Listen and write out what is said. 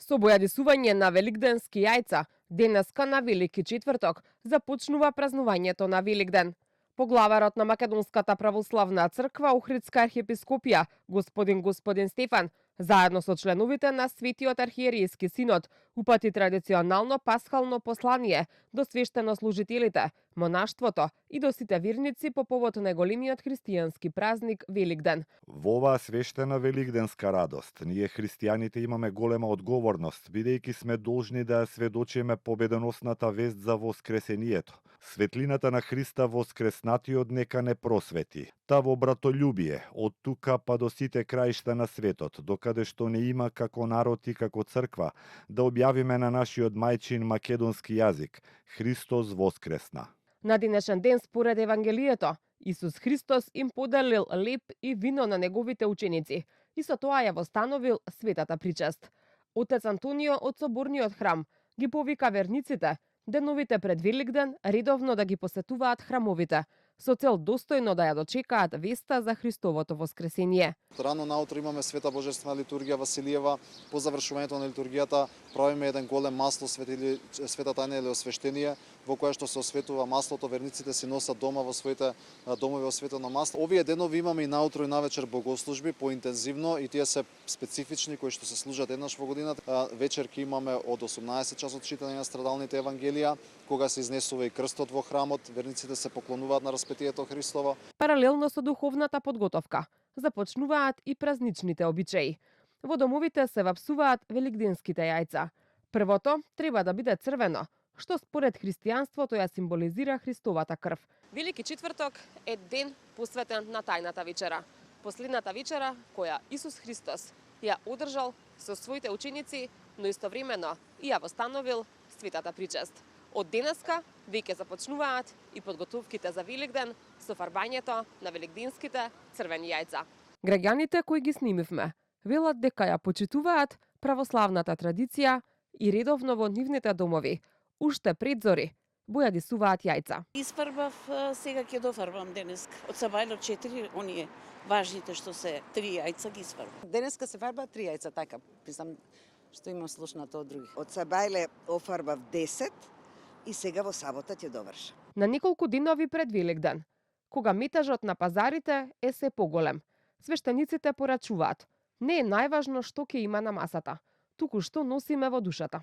Со бојадисување на великденски јајца, денеска на Велики четврток започнува празнувањето на Великден. Поглаварот на Македонската православна црква Охридска архиепископија, господин Стефан, заедно со членовите на Светиот архиерејски синод, упати традиционално пасхално послание до свештенослужителите, монаштвото и до сите верници по повод на големиот христијански празник Великден. Во оваа свештена великденска радост, ние христијаните имаме голема одговорност, бидејќи сме должни да ја сведочиме победоносната вест за воскресението. Светлината на Христа воскреснатиот нека не просвети. Та во братолюбие, од тука па до сите краишта на светот, докаде што не има како народ и како црква, да објавиме на нашиот мајчин македонски јазик, Христос воскресна. На денешен ден, според Евангелието, Исус Христос им поделил леб и вино на неговите ученици и со тоа ја востановил светата причест. Отец Антонио од соборниот храм ги повика верниците деновите пред Великден редовно да ги посетуваат храмовите, со цел достојно да ја дочекаат веста за Христовото воскресение. Рано наутро имаме света божествена литургија Василиева. По завршувањето на литургијата правиме еден голем масло света тајна или освештение, во кое што се осветува маслото, верниците си носат дома во своите домови осветено масло. Овие денови имаме и наутро и навечер богослужби поинтензивно и тие се специфични кои што се служат еднаш во годината. Вечерки имаме од 18 часот читање на страдалните евангелија, кога се изнесува и крстот во храмот, верниците се поклонуваат на распетието Христово. Паралелно со духовната подготовка, започнуваат и празничните обичаи. Во домовите се вапсуваат великденските јајца. Првото треба да биде црвено, што според христијанството ја символизира Христовата крв. Велики четврток е ден посветен на тајната вечера. Последната вечера која Исус Христос ја одржал со своите ученици, но истовремено и ја востановил светата причест. Од денеска веќе започнуваат и подготовките за Великден со фарбањето на великденските црвени јајца. Граѓаните кои ги снимивме велат дека ја почитуваат православната традиција и редовно во нивните домови, уште пред зори, бојадисуваат јајца. Испарбав, сега ќе дофарбам денеска. Од Сабајло 4, оние важните што се 3 јајца ги испарбам. Денеска се фарба 3 јајца, така, писам што имам слушнато од други. Од Сабајле офарбав 10 и сега во сабота ќе доврша. На неколку денови пред Великден, кога метажот на пазарите е се поголем, свештениците порачуваат: не е најважно што ќе има на масата, туку што носиме во душата.